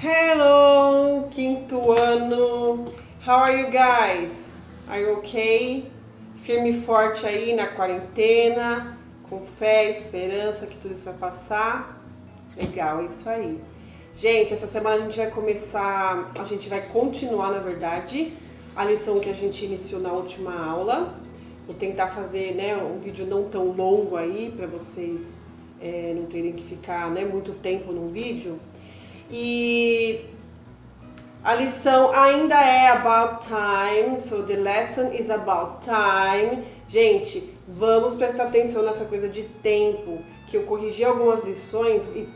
Hello, quinto ano. How are you guys? Are you okay? Firme e forte aí na quarentena, com fé, esperança que tudo isso vai passar. Legal, é isso aí. Gente, essa semana a gente vai continuar, na verdade, a lição que a gente iniciou na última aula. Vou tentar fazer, um vídeo não tão longo aí, para vocês não terem que ficar, muito tempo num vídeo. E a lição ainda é about time, so the lesson is about time. Gente, vamos prestar atenção nessa coisa de tempo, que eu corrigi algumas lições e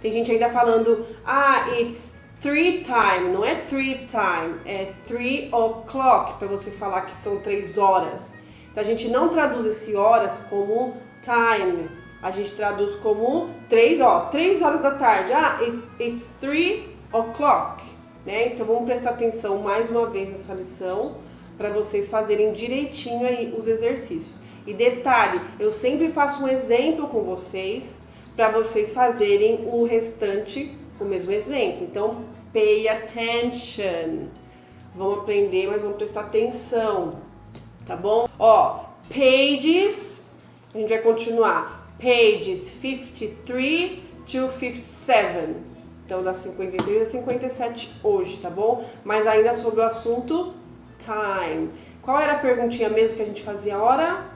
tem gente ainda falando, it's 3 time, não é 3 time, é 3 o'clock, para você falar que são 3 horas. Então a gente não traduz esse horas como time, a gente traduz como 3 horas da tarde, it's 3 o'clock, né? Então vamos prestar atenção mais uma vez nessa lição, para vocês fazerem direitinho aí os exercícios. E detalhe, eu sempre faço um exemplo com vocês, para vocês fazerem o restante com o mesmo exemplo. Então, pay attention. Vamos aprender, mas vamos prestar atenção, tá bom? Pages, a gente vai continuar. Pages 53 to 57. Então, das 53 a 57 hoje, tá bom? Mas ainda sobre o assunto time. Qual era a perguntinha mesmo que a gente fazia a hora?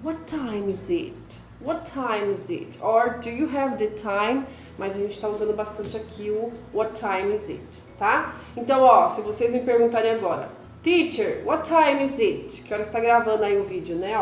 What time is it? What time is it? Or do you have the time? Mas a gente tá usando bastante aqui o what time is it, tá? Então, se vocês me perguntarem agora, Teacher, what time is it? Que hora está gravando aí o vídeo, né?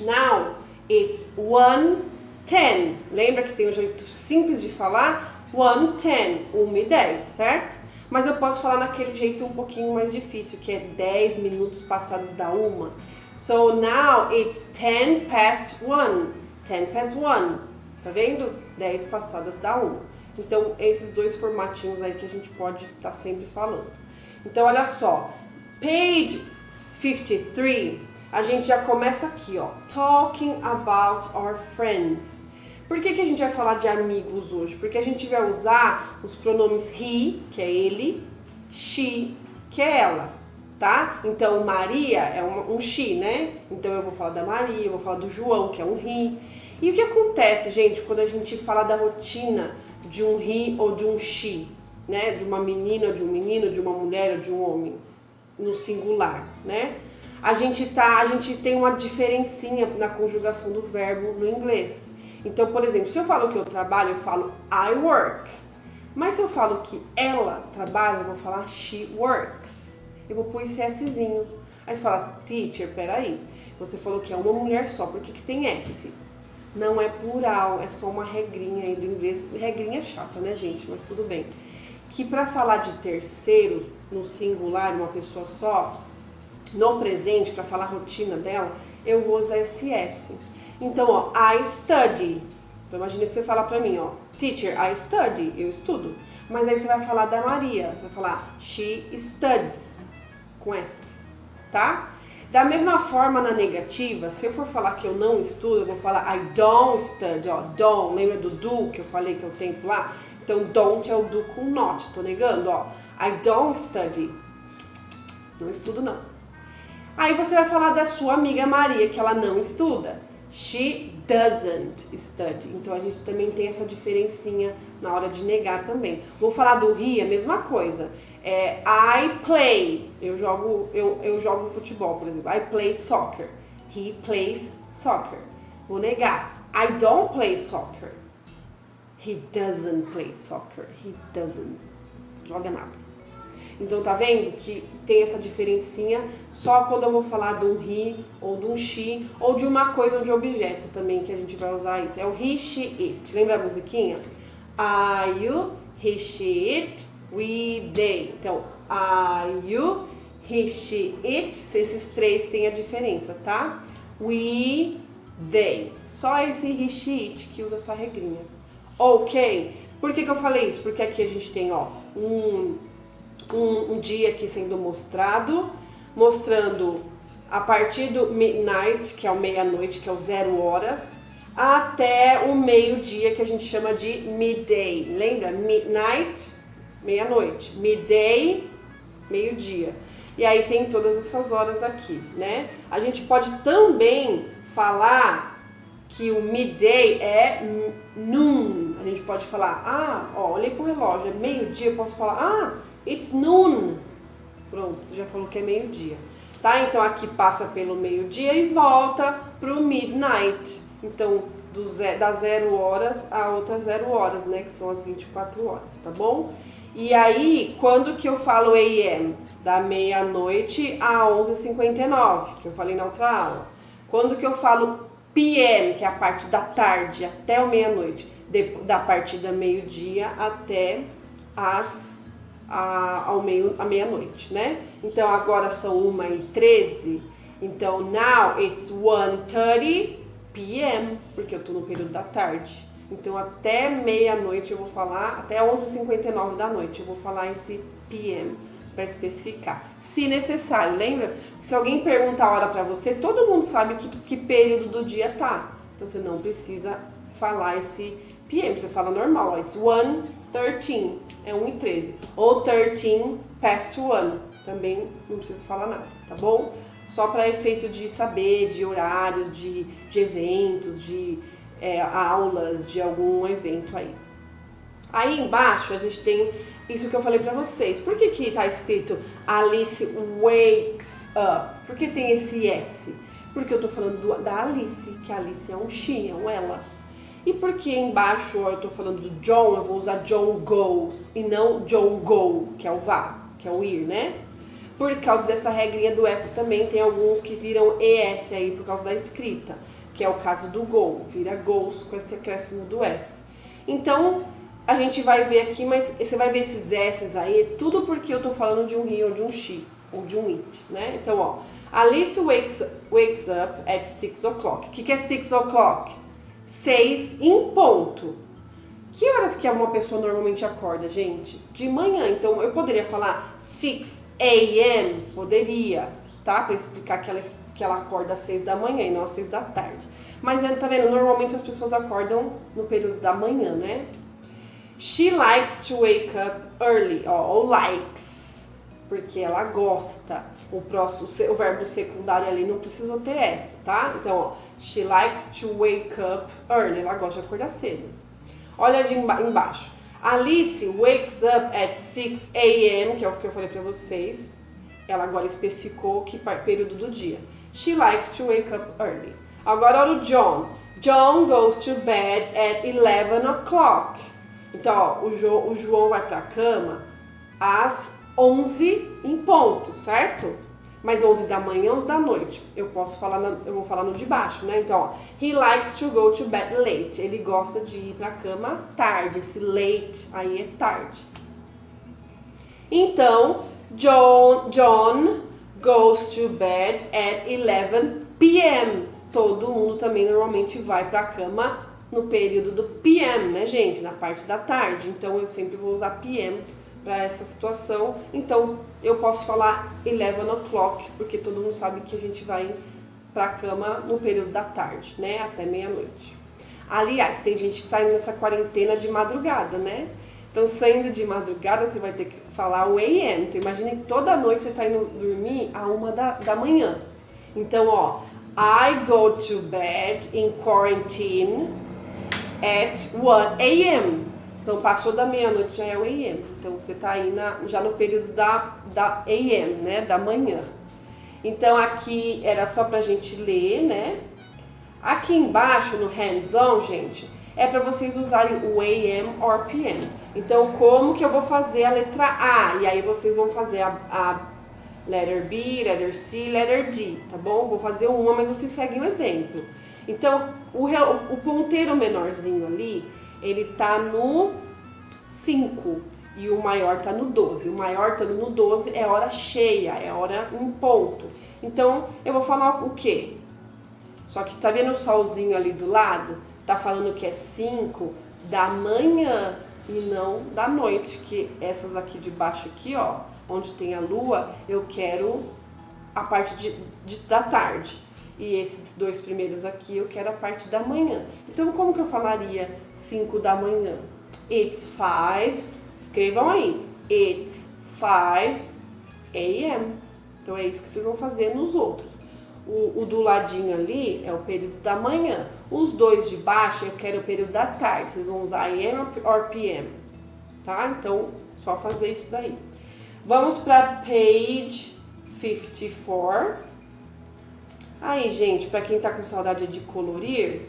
Now, it's 1:10. Lembra que tem um jeito simples de falar? 1:10, 1:10, certo? Mas eu posso falar naquele jeito um pouquinho mais difícil, que é 10 minutos passados da 1. So now it's 10 past 1. 10 past 1. Tá vendo? 10 passadas da 1. Então, esses dois formatinhos aí que a gente pode estar sempre falando. Então, olha só. Page 53, a gente já começa aqui, Talking about our friends. Por que a gente vai falar de amigos hoje? Porque a gente vai usar os pronomes he, que é ele, she, que é ela, tá? Então, Maria é um she, né? Então, eu vou falar da Maria, eu vou falar do João, que é um he. E o que acontece, gente, quando a gente fala da rotina de um he ou de um she, né? De uma menina, de um menino, de uma mulher ou de um homem, no singular, né? A gente tem uma diferencinha na conjugação do verbo no inglês. Então, por exemplo, se eu falo que eu trabalho, eu falo I work. Mas se eu falo que ela trabalha, eu vou falar she works. Eu vou pôr esse Szinho. Aí você fala, Teacher, peraí. Você falou que é uma mulher só, por que tem S? Não é plural, é só uma regrinha aí do inglês. Regrinha chata, né, gente? Mas tudo bem. Que para falar de terceiros, no singular, uma pessoa só, no presente, para falar a rotina dela, eu vou usar esse S. Então, I study. Então, imagina que você fala pra mim, Teacher, I study, eu estudo. Mas aí você vai falar da Maria, você vai falar she studies, com S, tá? Da mesma forma, na negativa, se eu for falar que eu não estudo, eu vou falar I don't study, don't, lembra do do que eu falei que é o tempo lá? Então, don't é o do com not, tô negando, I don't study. Não estudo, não. Aí você vai falar da sua amiga Maria, que ela não estuda. She doesn't study. Então a gente também tem essa diferencinha na hora de negar também. Vou falar do he, a mesma coisa. I play. Eu jogo futebol, por exemplo. I play soccer. He plays soccer. Vou negar. I don't play soccer. He doesn't play soccer. He doesn't. Joga nada. Então, tá vendo que tem essa diferencinha só quando eu vou falar de um he, ou de um she, ou de uma coisa ou de objeto também, que a gente vai usar isso. É o he, she, it. Lembra a musiquinha? I, you, he, she, it, we, they. Então, I, you, he, she, it. Esses três têm a diferença, tá? We, they. Só esse he, she, it que usa essa regrinha. Ok? Por que eu falei isso? Porque aqui a gente tem, um dia aqui sendo mostrando a partir do midnight, que é o meia-noite, que é o 0 horas, até o meio-dia, que a gente chama de midday. Lembra? Midnight, meia-noite. Midday, meio-dia. E aí tem todas essas horas aqui, né? A gente pode também falar que o midday é noon. A gente pode falar, olhei pro relógio, é meio-dia, eu posso falar, it's noon. Pronto, você já falou que é meio-dia. Tá? Então aqui passa pelo meio-dia e volta pro midnight. Então, das 0 horas a outras 0 horas, né? Que são as 24 horas, tá bom? E aí, quando que eu falo AM? Da meia-noite a 11h59, que eu falei na outra aula. Quando que eu falo PM, que é a parte da tarde, até a meia-noite? Da parte da meio-dia até a meia-noite, né? Então agora são 1h13, então now it's 1:30 p.m., porque eu tô no período da tarde. Então até meia-noite eu vou falar, até 11h59 da noite eu vou falar esse p.m. para especificar, se necessário. Lembra? Se alguém perguntar a hora para você, todo mundo sabe que período do dia tá. Então você não precisa falar esse p.m., você fala normal, it's 1:13, é 1:13. Ou 13 past 1, também não preciso falar nada, tá bom? Só para efeito de saber, de horários, de eventos, de aulas, de algum evento aí. Aí embaixo a gente tem isso que eu falei pra vocês. Por que tá escrito Alice wakes up? Por que tem esse S? Porque eu tô falando da Alice, que a Alice é um she, é um ela. E porque embaixo eu tô falando do John, eu vou usar John goes e não John go, que é o vá, que é o ir, né? Por causa dessa regrinha do S também, tem alguns que viram ES aí por causa da escrita, que é o caso do go, vira goes com esse acréscimo do S. Então, a gente vai ver aqui, mas você vai ver esses S's aí, tudo porque eu tô falando de um he ou de um she, ou de um it, né? Então, ó, Alice wakes up at 6 o'clock. O que é 6 o'clock? 6 em ponto. Que horas que uma pessoa normalmente acorda, gente? De manhã. Então, eu poderia falar 6 a.m., poderia, tá? Para explicar que ela acorda às 6 da manhã e não às 6 da tarde. Mas, tá vendo? Normalmente as pessoas acordam no período da manhã, né? She likes to wake up early, ou likes, porque ela gosta. O verbo secundário ali não precisa ter S, tá? Então, ó, she likes to wake up early, ela gosta de acordar cedo. Olha de embaixo. Alice wakes up at 6 a.m., que é o que eu falei pra vocês. Ela agora especificou que período do dia. She likes to wake up early. Agora olha o John. John goes to bed at 11 o'clock. Então, ó, o João vai pra cama às 11 em ponto, certo? Mas 11 da manhã, 11 da noite. Eu vou falar no de baixo, né? Então, ó, he likes to go to bed late. Ele gosta de ir pra cama tarde. Esse late aí é tarde. Então, John goes to bed at 11 p.m. Todo mundo também normalmente vai pra cama no período do PM, né, gente? Na parte da tarde. Então, eu sempre vou usar PM para essa situação. Então, eu posso falar 11 o'clock, porque todo mundo sabe que a gente vai pra cama no período da tarde, né? Até meia-noite. Aliás, tem gente que tá indo nessa quarentena de madrugada, né? Então, saindo de madrugada, você vai ter que falar o AM. Então, imagine que toda noite você tá indo dormir a 1 da manhã. Então, ó, I go to bed in quarantine at 1 a.m. Então, passou da meia-noite, já é o AM. Então, você tá aí já no período da AM, né? Da manhã. Então, aqui era só pra gente ler, né? Aqui embaixo, no hands-on, gente, é pra vocês usarem o AM or PM. Então, como que eu vou fazer a letra A? E aí, vocês vão fazer a letter B, letter C, letter D, tá bom? Vou fazer uma, mas vocês seguem o exemplo. Então, o ponteiro menorzinho ali, ele tá no 5 e o maior tá no 12. O maior tá no 12 é hora cheia, é hora em ponto. Então, eu vou falar o quê? Só que tá vendo o solzinho ali do lado? Tá falando que é 5 da manhã e não da noite, que essas aqui de baixo aqui, ó, onde tem a lua, eu quero a parte da tarde. E esses dois primeiros aqui eu quero a parte da manhã. Então, como que eu falaria 5 da manhã? It's 5, escrevam aí, it's 5 a.m. Então é isso que vocês vão fazer nos outros. O do ladinho ali é o período da manhã. Os dois de baixo eu quero o período da tarde. Vocês vão usar AM or PM, tá? Então, só fazer isso daí. Vamos para page 54. Aí, gente, para quem tá com saudade de colorir,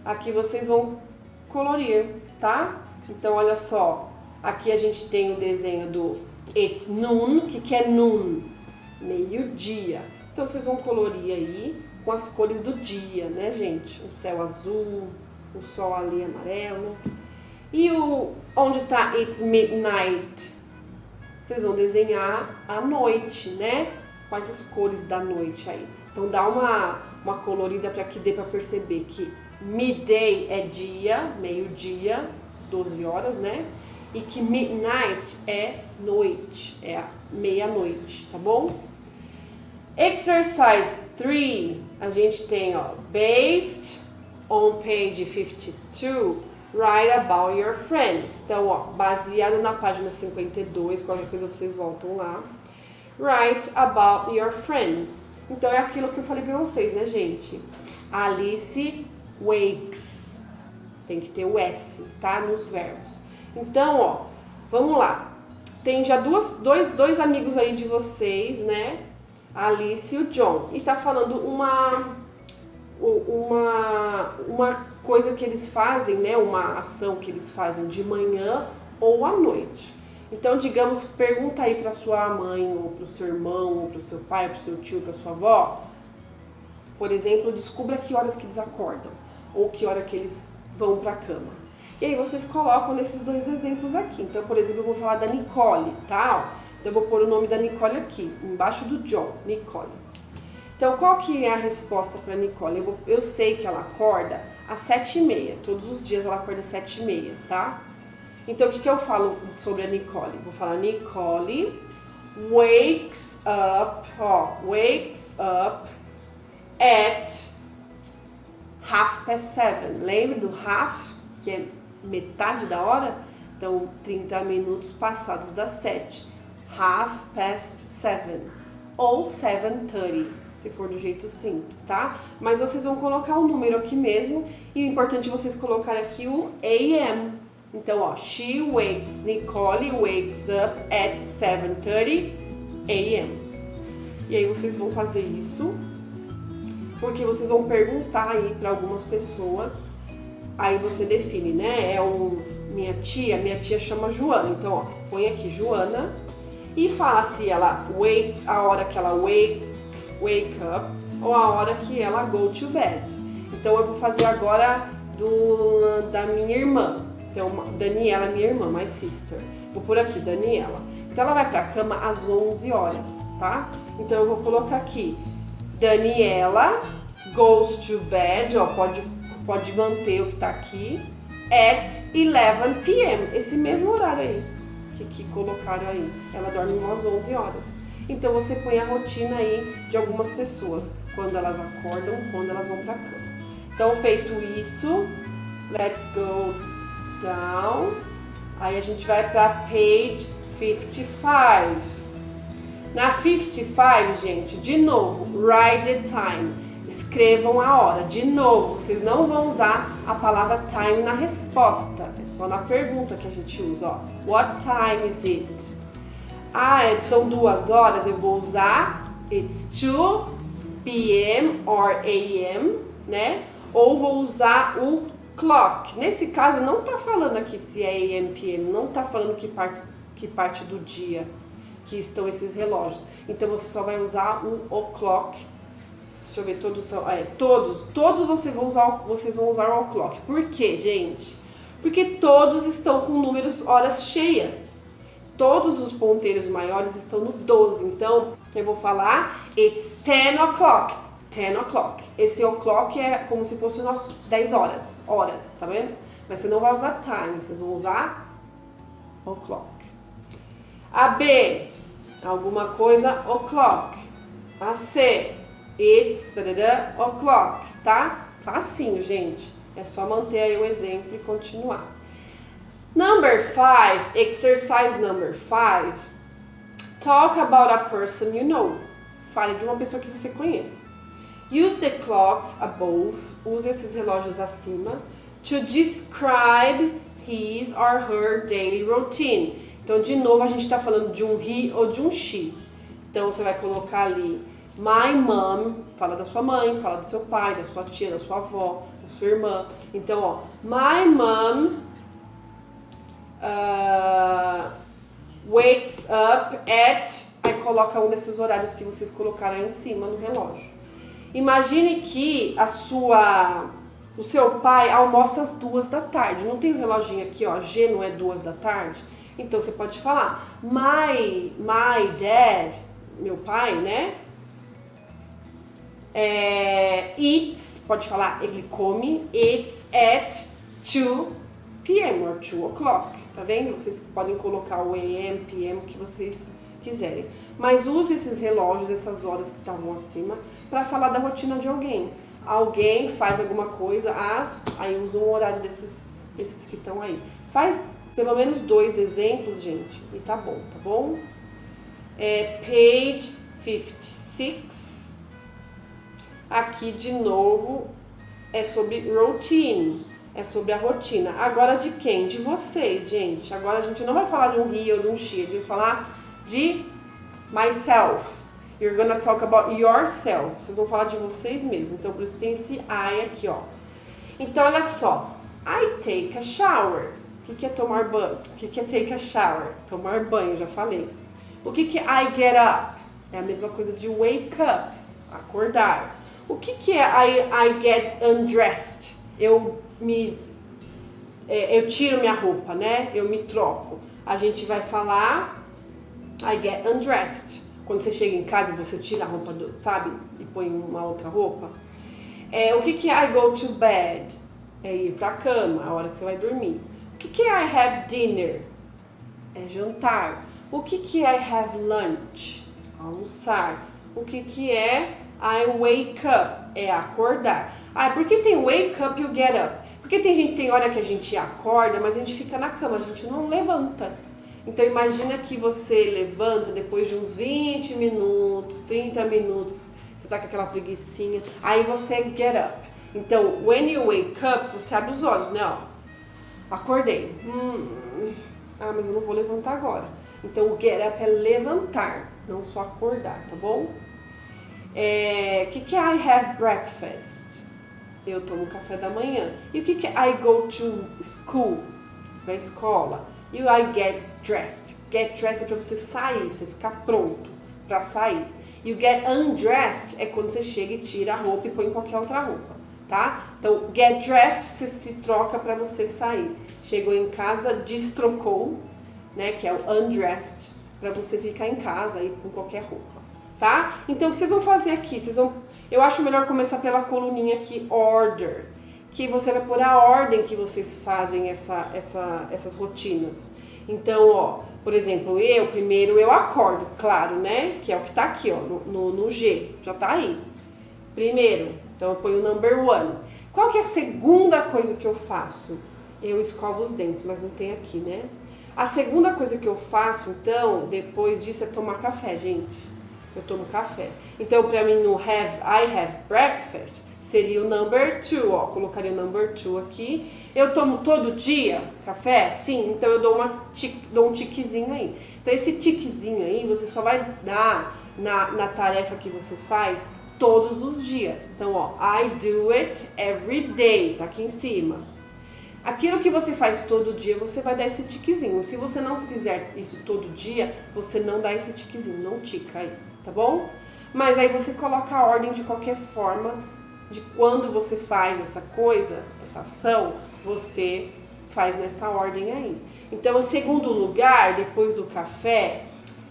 aqui vocês vão colorir, tá? Então, olha só. Aqui a gente tem o desenho do It's noon. O que é noon? Meio-dia. Então, vocês vão colorir aí com as cores do dia, né, gente? O céu azul, o sol ali amarelo. E onde tá It's midnight? Vocês vão desenhar a noite, né? Quais as cores da noite aí. Então, dá uma colorida para que dê para perceber que midday é dia, meio-dia, 12 horas, né? E que midnight é noite, é a meia-noite, tá bom? Exercise 3, a gente tem, ó, based on page 52, write about your friends. Então, ó, baseado na página 52, qualquer coisa vocês voltam lá. Write about your friends. Então, é aquilo que eu falei pra vocês, né, gente? Alice wakes. Tem que ter o S, tá? Nos verbos. Então, ó, vamos lá. Tem já dois amigos aí de vocês, né? A Alice e o John. E tá falando uma coisa que eles fazem, né? Uma ação que eles fazem de manhã ou à noite. Então, digamos, pergunta aí pra sua mãe, ou pro seu irmão, ou pro seu pai, ou pro seu tio, pra sua avó. Por exemplo, descubra que horas que eles acordam, ou que hora que eles vão pra cama. E aí vocês colocam nesses dois exemplos aqui. Então, por exemplo, eu vou falar da Nicole, tá? Então, eu vou pôr o nome da Nicole aqui, embaixo do John, Nicole. Então, qual que é a resposta para Nicole? Eu sei que ela acorda às 7h30. Todos os dias ela acorda às 7h30, tá? Então, o que eu falo sobre a Nicole? Vou falar Nicole wakes up, ó, wakes up at 7:30. Lembra do half, que é metade da hora? Então, 30 minutos passados das 7. 7:30 ou 7:30, se for do jeito simples, tá? Mas vocês vão colocar o número aqui mesmo e o importante é vocês colocarem aqui o AM. Então, ó, Nicole wakes up at 7:30 AM. E aí vocês vão fazer isso, porque vocês vão perguntar aí para algumas pessoas, aí você define, né? Minha tia chama Joana, então, ó, põe aqui Joana e fala se ela a hora que ela wake up ou a hora que ela go to bed. Então, eu vou fazer agora da minha irmã. Então, Daniela é minha irmã, my sister. Vou por aqui, Daniela. Então, ela vai pra cama às 11 horas, tá? Então, eu vou colocar aqui, Daniela goes to bed, ó, pode manter o que tá aqui, at 11 p.m., esse mesmo horário aí, que colocaram aí. Ela dorme umas 11 horas. Então, você põe a rotina aí de algumas pessoas, quando elas acordam, quando elas vão pra cama. Então, feito isso, let's go down. Aí a gente vai para page 55. Na 55, gente, de novo, write the time. Escrevam a hora. De novo, vocês não vão usar a palavra time na resposta. É só na pergunta que a gente usa, ó. What time is it? São 2 horas. Eu vou usar it's 2 p.m. or a.m., né? Ou vou usar o clock. Nesse caso, não tá falando aqui se é AM, PM, não tá falando que parte do dia que estão esses relógios. Então, você só vai usar o o'clock. Deixa eu ver, todos vocês vão usar o o'clock. Por quê, gente? Porque todos estão com números horas cheias. Todos os ponteiros maiores estão no 12. Então, eu vou falar it's 10 o'clock. 10 o'clock. Esse o'clock é como se fosse o nosso 10 horas, tá vendo? Mas você não vai usar time, vocês vão usar o'clock. A B, alguma coisa, o'clock. A C, It's o'clock, tá? Facinho, gente. É só manter aí o exemplo e continuar. Number 5, exercise number 5. Talk about a person you know. Fale de uma pessoa que você conhece. Use the clocks above. Use esses relógios acima. To describe his or her daily routine. Então, de novo, a gente está falando de um he ou de um she. Então, você vai colocar ali my mom. Fala da sua mãe, fala do seu pai, da sua tia, da sua avó, da sua irmã. Então, ó, my mom wakes up at... Aí coloca um desses horários que vocês colocaram aí em cima no relógio. Imagine que o seu pai almoça às 2 da tarde. Não tem um reloginho aqui, ó, G não é 2 da tarde? Então você pode falar, my dad, meu pai, né? Eats, pode falar, ele come, eats at 2 p.m. or 2 o'clock. Tá vendo? Vocês podem colocar o AM, PM, o que vocês quiserem. Mas use esses relógios, essas horas que estavam acima, para falar da rotina de alguém. Alguém faz alguma coisa, aí usa um horário desses que estão aí. Faz pelo menos 2 exemplos, gente, e tá bom? Page 56. Aqui, de novo, é sobre routine. É sobre a rotina. Agora de quem? De vocês, gente. Agora a gente não vai falar de um he ou de um she. A gente vai falar de myself. You're gonna talk about yourself. Vocês vão falar de vocês mesmos. Então, por isso tem esse I aqui, ó. Então, olha só. I take a shower. O que é tomar banho? O que é take a shower? Tomar banho, já falei. O que é I get up? É a mesma coisa de wake up. Acordar. O que é I get undressed? Eu tiro minha roupa, né? Eu me troco. A gente vai falar I get undressed. Quando você chega em casa e você tira a roupa, sabe? E põe uma outra roupa. O que é I go to bed? É ir pra cama, a hora que você vai dormir. O que é I have dinner? É jantar. O que é I have lunch? Almoçar. O que é I wake up? É acordar. Por que tem wake up e o get up? Porque tem hora que a gente acorda, mas a gente fica na cama, a gente não levanta. Então imagina que você levanta depois de uns 20 minutos, 30 minutos, você tá com aquela preguicinha, aí você get up. Então, when you wake up, você abre os olhos, né? Ó, acordei. Mas eu não vou levantar agora. Então o get up é levantar, não só acordar, tá bom? O que é I have breakfast? Eu tomo café da manhã. E o que é I go to school? Pra escola. E o I get dressed. Get dressed é pra você sair, pra você ficar pronto pra sair. E o get undressed é quando você chega e tira a roupa e põe qualquer outra roupa, tá? Então, get dressed, você se troca pra você sair. Chegou em casa, destrocou, né? Que é o undressed, pra você ficar em casa aí com qualquer roupa. Tá? Então, o que vocês vão fazer aqui? Eu acho melhor começar pela coluninha aqui, order, que você vai pôr a ordem que vocês fazem essas rotinas. Então, ó, por exemplo, primeiro eu acordo, claro, né? Que é o que tá aqui, ó, no G, já tá aí. Primeiro, então eu ponho o number 1. Qual que é a segunda coisa que eu faço? Eu escovo os dentes, mas não tem aqui, né? A segunda coisa que eu faço, então, depois disso, é tomar café, gente. Eu tomo café. Então, pra mim, no I have breakfast, seria o number 2, ó. Colocaria o number 2 aqui. Eu tomo todo dia café? Sim. Então, eu dou um tiquezinho aí. Então, esse tiquezinho aí, você só vai dar na tarefa que você faz todos os dias. Então, ó, I do it every day. Tá aqui em cima. Aquilo que você faz todo dia, você vai dar esse tiquezinho. Se você não fizer isso todo dia, você não dá esse tiquezinho, não tica aí, tá bom? Mas aí você coloca a ordem de qualquer forma, de quando você faz essa coisa, essa ação, você faz nessa ordem aí. Então, em segundo lugar, depois do café,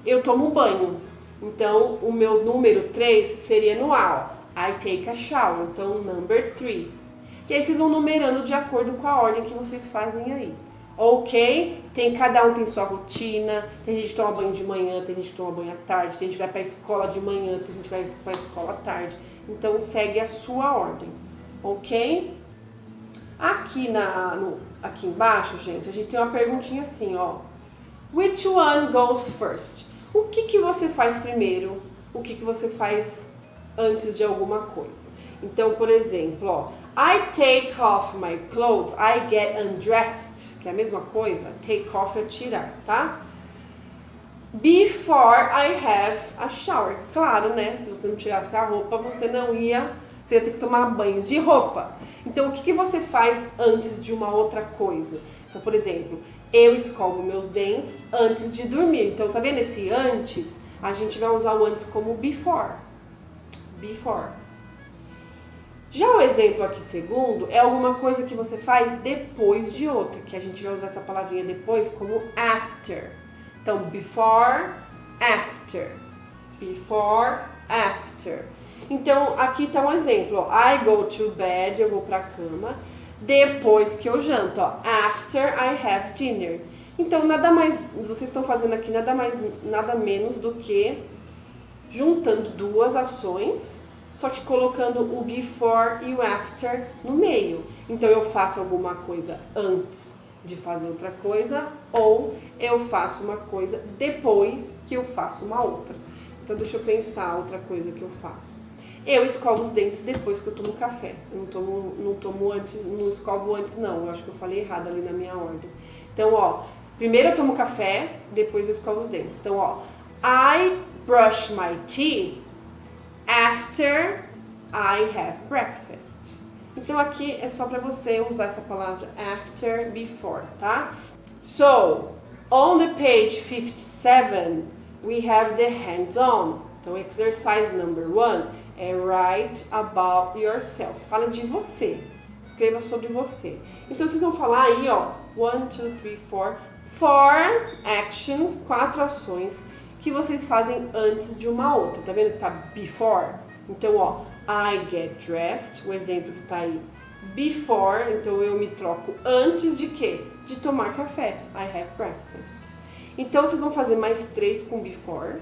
eu tomo banho. Então, o meu número 3 seria no A, ó. I take a shower. Então, number 3. E aí vocês vão numerando de acordo com a ordem que vocês fazem aí. Ok? Cada um tem sua rotina. Tem gente que toma banho de manhã, tem gente que toma banho à tarde, tem gente que vai pra escola de manhã, tem gente que vai pra escola à tarde. Então segue a sua ordem, ok? Aqui embaixo, gente, a gente tem uma perguntinha assim, ó. Which one goes first? O que você faz primeiro? O que você faz antes de alguma coisa? Então, por exemplo, ó, I take off my clothes, I get undressed, que é a mesma coisa, take off é tirar, tá? Before I have a shower. Claro, né? Se você não tirasse a roupa, você ia ter que tomar banho de roupa. Então, o que você faz antes de uma outra coisa? Então, por exemplo, eu escovo meus dentes antes de dormir. Então, tá vendo esse antes? A gente vai usar o antes como before. Before. Já o exemplo aqui segundo é alguma coisa que você faz depois de outra, que a gente vai usar essa palavrinha depois como after. Então, before, after. Before, after. Então, aqui está um exemplo, ó. I go to bed, eu vou pra cama, depois que eu janto, ó. After I have dinner. Então, nada mais, vocês estão fazendo aqui nada menos do que juntando duas ações, só que colocando o before e o after no meio. Então, eu faço alguma coisa antes de fazer outra coisa, ou eu faço uma coisa depois que eu faço uma outra. Então, deixa eu pensar outra coisa que eu faço. Eu escovo os dentes depois que eu tomo café. Eu não tomo antes, não escovo antes não. Eu acho que eu falei errado ali na minha ordem. Então, ó, primeiro eu tomo café, depois eu escovo os dentes. Então, ó, I brush my teeth after I have breakfast. Então aqui é só para você usar essa palavra after, before, tá? So, on the page 57, we have the hands-on. Então, exercise number 1 é write about yourself. Fala de você. Escreva sobre você. Então, vocês vão falar aí, ó, 1, 2, 3, 4, 4 actions, 4 ações que vocês fazem antes de uma outra. Tá vendo que tá before? Então, ó, I get dressed, o exemplo que tá aí. Before, então eu me troco antes de quê? De tomar café. I have breakfast. Então, vocês vão fazer mais 3 com before,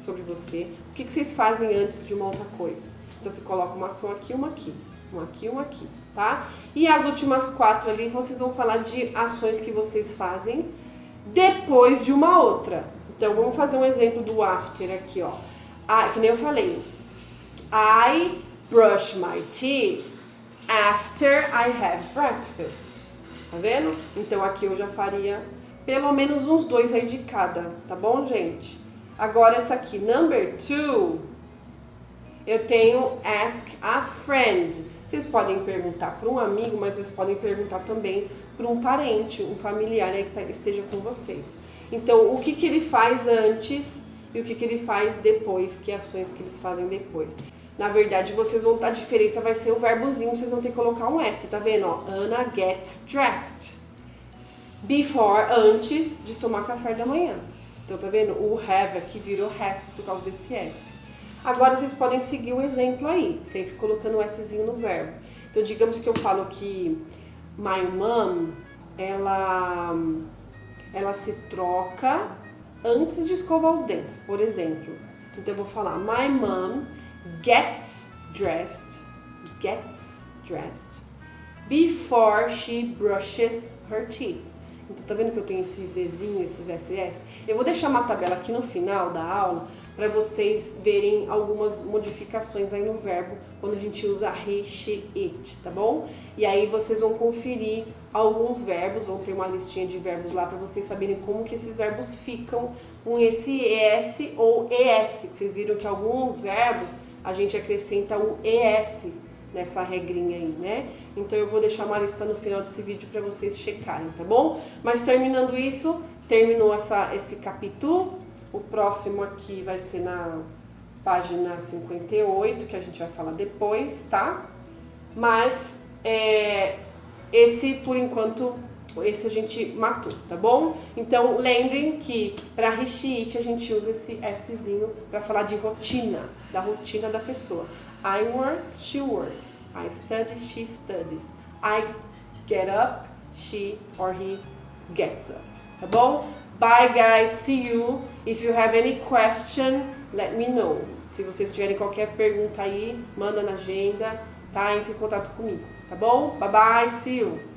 sobre você. O que vocês fazem antes de uma outra coisa? Então, você coloca uma ação aqui, uma aqui. Uma aqui, uma aqui, tá? E as últimas 4 ali, vocês vão falar de ações que vocês fazem depois de uma outra. Então, vamos fazer um exemplo do after aqui, ó. Que nem eu falei. I brush my teeth after I have breakfast. Tá vendo? Então, aqui eu já faria pelo menos uns 2 aí de cada, tá bom, gente? Agora, essa aqui, number 2, eu tenho ask a friend. Vocês podem perguntar para um amigo, mas vocês podem perguntar também para um parente, um familiar aí que esteja com vocês. Então, o que ele faz antes e o que ele faz depois, que ações que eles fazem depois. Na verdade, vocês vão, a diferença vai ser o verbozinho, vocês vão ter que colocar um S, tá vendo? Ó, Anna gets dressed. Before, antes de tomar café da manhã. Então, tá vendo? O have aqui virou has por causa desse S. Agora, vocês podem seguir o exemplo aí, sempre colocando o Szinho no verbo. Então, digamos que eu falo que my mom, ela se troca antes de escovar os dentes, por exemplo. Então, eu vou falar, my mom gets dressed before she brushes her teeth. Então, tá vendo que eu tenho esse Zzinho, esses SS? Eu vou deixar uma tabela aqui no final da aula para vocês verem algumas modificações aí no verbo quando a gente usa he, she, it, tá bom? E aí vocês vão conferir alguns verbos, vão ter uma listinha de verbos lá para vocês saberem como que esses verbos ficam com esse ES ou ES. Vocês viram que alguns verbos a gente acrescenta o ES nessa regrinha aí, né? Então eu vou deixar uma lista no final desse vídeo para vocês checarem, tá bom? Mas terminando isso, terminou esse capítulo. O próximo aqui vai ser na página 58, que a gente vai falar depois, tá? Mas esse, por enquanto, esse a gente matou, tá bom? Então lembrem que para Rishit a gente usa esse Szinho para falar de rotina, da rotina da pessoa. I work, she works. I study, she studies. I get up, she or he gets up. Tá bom? Bye guys, see you. If you have any question, let me know. Se vocês tiverem qualquer pergunta aí, manda na agenda, tá? Entre em contato comigo, tá bom? Bye bye, see you!